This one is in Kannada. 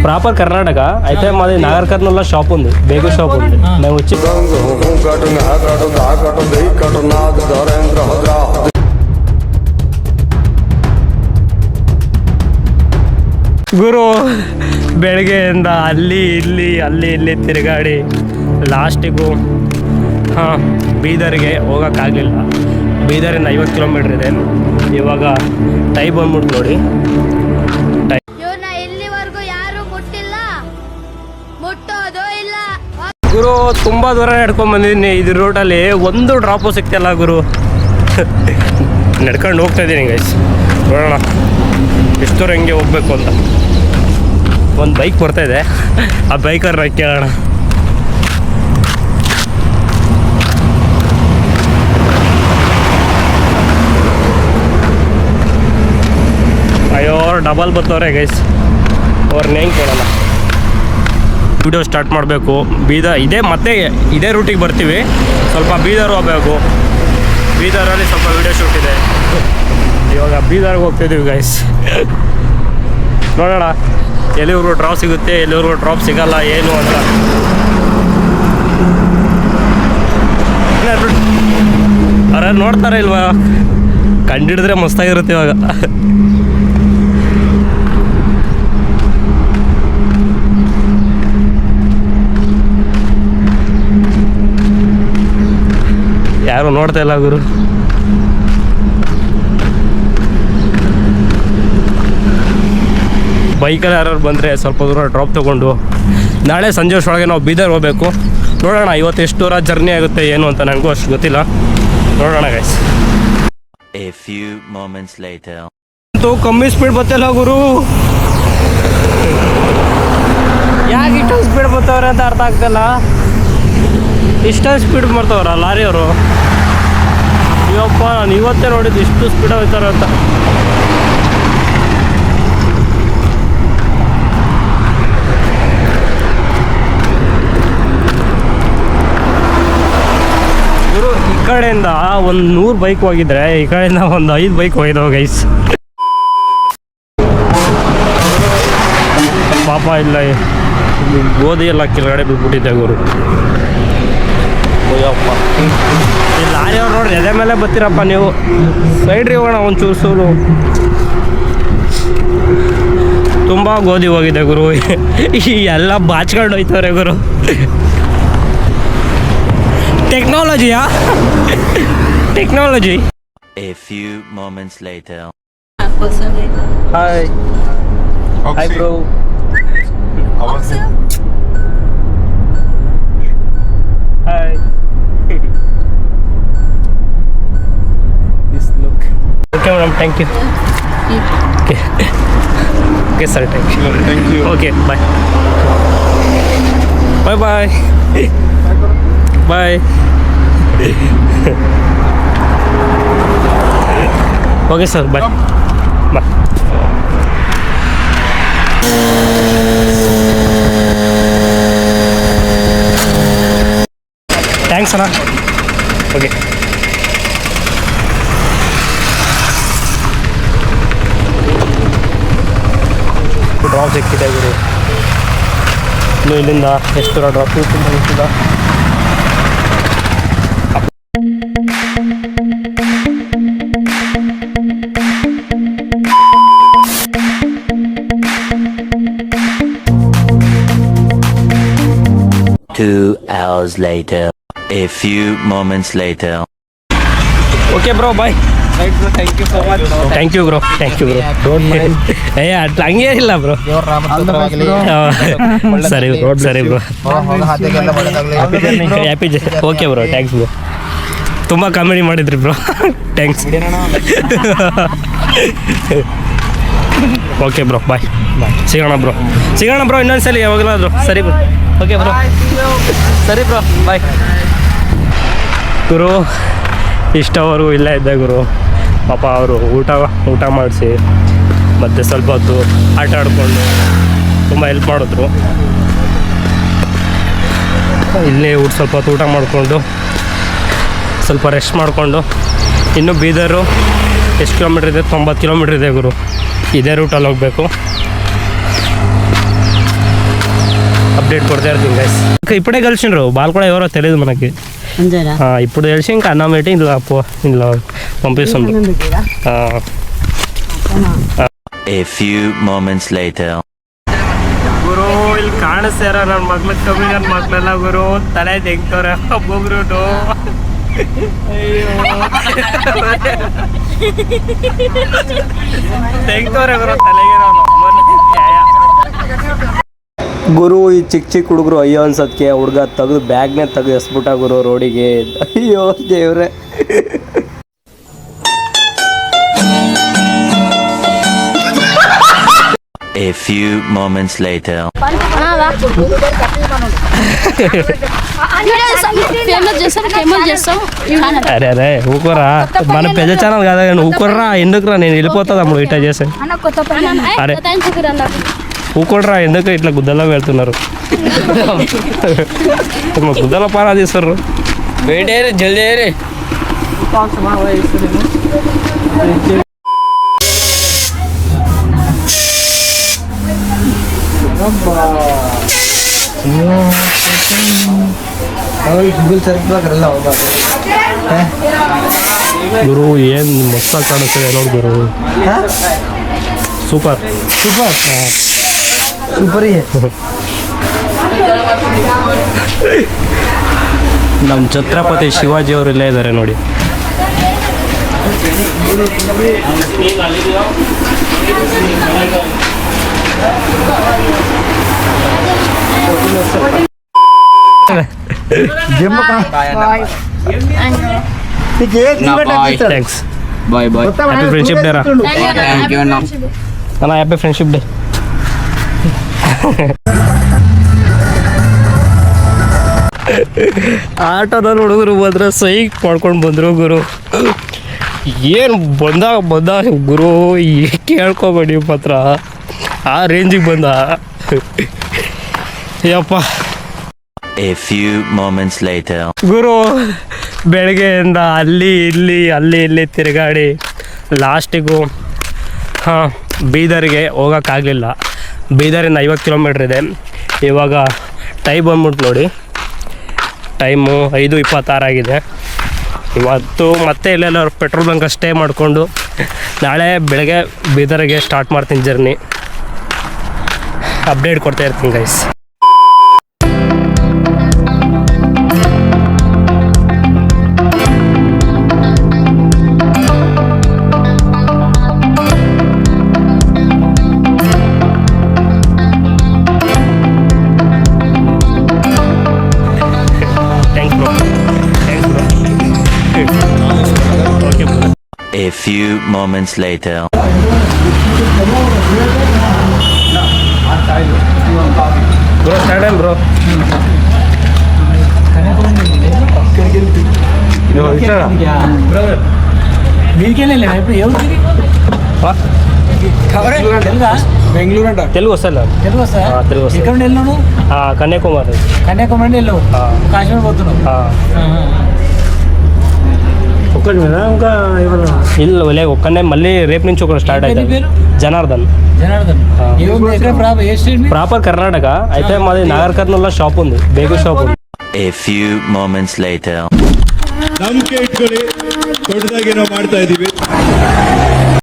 ప్రాపర్ కర్ణాటక అయితే మాది నాగర్ కర్నూల్లో షాప్ ఉంది, బేకరీ షాప్ ఉంది. మేము వచ్చి ಗುರು ಬೆಳಗ್ಗೆಯಿಂದ ಅಲ್ಲಿ ಇಲ್ಲಿ ತಿರುಗಾಡಿ ಲಾಸ್ಟಿಗೂ ಬೀದರ್ಗೆ ಹೋಗೋಕ್ಕಾಗಲಿಲ್ಲ. ಬೀದರಿಂದ 50 ಕಿಲೋಮೀಟ್ರ್ ಇದೆ. ಇವಾಗ ಟೈಮ್ ಬಂದ್ಬಿಟ್ಟು ನೋಡಿ, ಗುರು ತುಂಬ ದೂರ ನಡ್ಕೊಂಡು ಬಂದಿದ್ದೀನಿ. ಇದು ರೋಡಲ್ಲಿ ಒಂದು ಡ್ರಾಪು ಸಿಗ್ತಿಲ್ಲ ಗುರು. ನಡ್ಕೊಂಡು ಹೋಗ್ತಾ ಇದ್ದೀನಿ ಗೈಸ್, ನೋಡೋಣ ಎಷ್ಟು ದೂರ ಹೆಂಗೆ ಹೋಗ್ಬೇಕು ಅಂತ. ಒಂದು ಬೈಕ್ ಬರ್ತಾಯಿದೆ, ಆ ಬೈಕರ್ನ ಕೇಳೋಣ. ಅಯ್ಯೋ ಡಬಲ್ ಬರ್ತವ್ರೆ ಗೈಸ್, ಅವ್ರನ್ನ ಹೆಂಗೆ ಕೇಳೋಣ. ವಿಡಿಯೋ ಸ್ಟಾರ್ಟ್ ಮಾಡಬೇಕು. ಇದೇ ರೂಟಿಗೆ ಬರ್ತೀವಿ. ಸ್ವಲ್ಪ ಬೀದರ್ ಹೋಗಬೇಕು. ಬೀದರಲ್ಲಿ ಸ್ವಲ್ಪ ವಿಡಿಯೋ ಶೂಟ್ ಇದೆ. ಇವಾಗ ಬೀದರ್ಗೆ ಹೋಗ್ತಿದ್ದೀವಿ ಗೈಸ್. ನೋಡೋಣ ಎಲ್ಲಿವರೆಗೂ ಡ್ರಾಪ್ ಸಿಗುತ್ತೆ, ಎಲ್ಲಿವರೆಗೂ ಡ್ರಾಪ್ ಸಿಗಲ್ಲ ಏನು ಅಂತ. ಅವ್ರು ನೋಡ್ತಾರೆ ಇಲ್ವಾ, ಕಂಡಿಡಿದ್ರೆ ಮಸ್ತಾಗಿರುತ್ತೆ ಇವಾಗ. ಯಾರು ನೋಡ್ತಾ ಇಲ್ಲ ಗುರು. ಬೈಕಲ್ಲಿ ಯಾರು ಬಂದರೆ ಸ್ವಲ್ಪ ದೂರ ಡ್ರಾಪ್ ತೊಗೊಂಡು ನಾಳೆ ಸಂಜೆ ಅಷ್ಟೊಳಗೆ ನಾವು ಬೀದರ್ ಹೋಗಬೇಕು. ನೋಡೋಣ ಇವತ್ತು ಎಷ್ಟು ದೂರ ಜರ್ನಿ ಆಗುತ್ತೆ ಏನು ಅಂತ, ನನಗೂ ಅಷ್ಟು ಗೊತ್ತಿಲ್ಲ. ನೋಡೋಣ ಗೈಸ್. ಅಂತೂ ಕಮ್ಮಿ ಸ್ಪೀಡ್ ಬರ್ತಿಲ್ಲ ಗುರು. ಯಾಕೆ ಇಷ್ಟೊಂದು ಸ್ಪೀಡ್ ಬರ್ತಾವ್ರೆ ಅಂತ ಅರ್ಥ ಆಗ್ತಿಲ್ಲ. ಇಷ್ಟೊಂದು ಸ್ಪೀಡ್ ಬರ್ತಾವ್ರ ಲಾರಿಯವರು. ಇವಪ್ಪ ನಾನು ಇವತ್ತೇ ನೋಡಿದ್ದು ಇಷ್ಟು ಸ್ಪೀಡ್ ಹೋಗ್ತಾರೆ ಅಂತ. ಗುರು ಈ ಕಡೆಯಿಂದ ಒಂದು 100 ಬೈಕ್ ಹೋಗಿದ್ರೆ ಈ ಕಡೆಯಿಂದ ಒಂದು 5 ಬೈಕ್ ಹೋಗಿದ್ದಾವೆ ಗೈಸ್. ಪಾಪ ಇಲ್ಲ, ಗೋಧಿ ಎಲ್ಲ ಕೆಳಗಡೆ ಬಿಟ್ಬಿಟ್ಟಿದ್ದೆ ಗುರು. ಅಯ್ಯಪ್ಪ, ಈ ಲಾರಿ ಅವ್ರು ನೋಡ್ರಿ ಎದೆ ಮೇಲೆ ಬರ್ತೀರಪ್ಪ ನೀವು. ಸೈಡ್ರಿ ಹೋಗೋಣ ಒಂಚೂರು ಸೂರು. ತುಂಬ ಗೋಧಿ ಹೋಗಿದೆ ಗುರು. ಎಲ್ಲ ಬಾಚ್ಕೊಂಡು ಹೋಯ್ತವ್ರೆ ಗುರು. ಟೆಕ್ನಾಲಜಿಯಾ technology. Hi hi bro. Hi. Okay madam, thank you. Okay sir, thank you. Okay, bye. Bye. Bye. Okay sir, bye. Thanks Anna. Okay. Drop ಸಿಕ್ಕಿದೆ ಗುರು. ಇನ್ನು ಇಲ್ಲಿಂದ ಎಷ್ಟು ದೂರ ಡ್ರಾಪ್ ತುಂಬ ಗೊತ್ತಿಲ್ಲ. A few moments later. Okay bro, bye. Right bro, thank you so much. Thank you bro. Don't mind. ಹಂಗೇ ಇಲ್ಲ ಬ್ರೋ. ಸರಿ bro. Happy okay bro, thanks bro. ತುಂಬ ಕಾಮಿಡಿ ಮಾಡಿದ್ರಿ ಬ್ರೋ, ಥ್ಯಾಂಕ್ಸ್. ಓಕೆ ಬ್ರೋ, ಬಾಯ್. ಸಿಗೋಣ ಬ್ರೋ ಇನ್ನೊಂದ್ಸಲಿ ಯಾವಾಗಲಾದ್ರು. ಸರಿ ಬ್ರೋ. ಓಕೆ ಬ್ರೋ, ಸರಿ ಬ್ರೋ, ಬಾಯ್. ಗುರು ಇಷ್ಟವರೆಗೂ ಇಲ್ಲೇ ಇದ್ದೆ ಗುರು. ಪಾಪ ಅವರು ಊಟ ಮಾಡಿಸಿ ಮತ್ತು ಸ್ವಲ್ಪ ಹೊತ್ತು ಆಟ ಆಡಿಕೊಂಡು ತುಂಬ ಹೆಲ್ಪ್ ಮಾಡಿದ್ರು. ಇಲ್ಲೇ ಸ್ವಲ್ಪ ಹೊತ್ತು ಊಟ ಮಾಡಿಕೊಂಡು ಸ್ವಲ್ಪ ರೆಸ್ಟ್ ಮಾಡಿಕೊಂಡು ಇನ್ನು ಬೀದರು ಎಷ್ಟು ಕಿಲೋಮೀಟ್ರ್ ಇದೆ? 90 ಕಿಲೋಮೀಟ್ರ್ ಇದೆ ಗುರು. ಇದೇ ರೂಟಲ್ಲಿ ಹೋಗಬೇಕು. అప్డేట్ కొడతా ఇర్ತೀನಿ గైస్ ఇప్పుడే కలిసిండ్రు వాళ్ళు కూడా ఎవరో తెలియదు మనకి ఇప్పుడు తెలిసి ఇంకా అన్నం పెట్టి ఇందులో పంపిస్తుండ్రు A few moments later. ಗುರು ಇಲ್ಲಿ ಕಾಣಿಸ್ತಾರ ನನ್ನ ಮಕ್ಳಿಗೆ ಕಮ್ಮಿ ನನ್ನ ಮಕ್ಳೆಲ್ಲ ಗುರು ತಲೆ ತೆಗ್ತವ್ರೆ ಒಬ್ಬೊಬ್ರು ಅಯ್ಯೋ ತೆಗ್ತವ್ರೆ ಗುರು ತಲೆಗೆ ಗುರು ಈ ಚಿಕ್ಕ ಚಿಕ್ಕ ಹುಡುಗರು ಅಯ್ಯೋ ಅನ್ಸತ್ಕೆ ಹುಡುಗ ತೆಗೆದು ಬ್ಯಾಗ್ನೇ ತೆಗೆದು ಎಸ್ಬಿಟ್ಟ ಗುರು ರೋಡಿಗೆ ಅಯ್ಯೋ ದೇವ್ರೆ A few moments later. అరే అరే ఊకోరా మన పెద్ద ఛానల్ కదా ఊకోర్రా ఎందుకురా నేను వెళ్ళిపోతా తమ్ముడు ఇట్లా చేసే అరే ఊకోడ్రా ఎందుకు ఇట్లా గుద్దలో వెళ్తున్నారు గుద్దల పారా తీస్తారు వెయిట్ జల్దీ ಗುರು ಏನು ಮಸ್ತಾಗಿ ಕಾಣಿಸ್ತದೆ ನೋಡಿ ಗುರು ಸೂಪರ್ ಸೂಪರ್ ಸೂಪರ್ ನಮ್ಮ ಛತ್ರಪತಿ ಶಿವಾಜಿ ಅವರು ಇಲ್ಲೇ ಇದ್ದಾರೆ ನೋಡಿ thanks bye bye happy friendship day ರಾ ಥ್ಯಾಂಕ್ ಯು ಅಣ್ಣ ಅಣ್ಣ ಹ್ಯಾಪಿ ಫ್ರೆಂಡ್ಶಿಪ್ ಡೇ ಆಟೋದಲ್ಲಿ ಹುಡುಗರು ಬಂದ್ರೆ ಸೈಕ್ ಮಾಡ್ಕೊಂಡು ಬಂದರು ಗುರು ಏನು ಬಂದ ಗುರು ಕೇಳ್ಕೊಬೇಡಿ ಮಾತ್ರ ಆ ರೇಂಜಿಗೆ ಬಂದ ಯಪ್ಪ A few moments later. ಗುರು ಬೆಳಗ್ಗೆಯಿಂದ ಅಲ್ಲಿ ಇಲ್ಲಿ ತಿರುಗಾಡಿ ಲಾಸ್ಟಿಗೂ ಬೀದರ್ಗೆ ಹೋಗೋಕ್ಕಾಗಲಿಲ್ಲ ಬೀದರಿಂದ 50 ಕಿಲೋಮೀಟ್ರ್ ಇದೆ ಇವಾಗ ಟೈಮ್ ಬಂದ್ಬಿಟ್ಟು ನೋಡಿ ಟೈಮು 5:26 ಆಗಿದೆ ಇವತ್ತು ಮತ್ತೆ ಎಲ್ಲೆಲ್ಲ ಪೆಟ್ರೋಲ್ ಬಂಕ್ ಸ್ಟೇ ಮಾಡಿಕೊಂಡು ನಾಳೆ ಬೆಳಗ್ಗೆ ಬೀದರ್ಗೆ ಸ್ಟಾರ್ಟ್ ಮಾಡ್ತೀನಿ ಜರ್ನಿ ಅಪ್ಡೇಟ್ ಕೊಡ್ತಾ ಇರ್ತೀನಿ guys A few moments later. Bro, start bro. Bengaluru ಅಂట తెలుగు వస్తా తెలుగు వస్తా ఎక్కడ వెళ్ళాను కన్యాకుమారి కన్యాకుమారి వెళ్ళావు కాశ్మీర్ పోతున్నావు ఒక్కడి మీద ఇంకా ఇల్లు లేక ఒక్కనే మళ్ళీ రేపు నుంచి ఒకటి స్టార్ట్ అవుతుంది జనార్దన్ ప్రాపర్ కర్ణాటక అయితే మాది నాగర్ కర్నూల్లో షాప్ ఉంది బేకరీ షాప్ ఉంది A few moments later. ನಂಬಿಕೆ ಇಟ್ಕೊಳ್ಳಿ ದೊಡ್ಡದಾಗಿ ನಾವು ಮಾಡ್ತಾ ಇದೀವಿ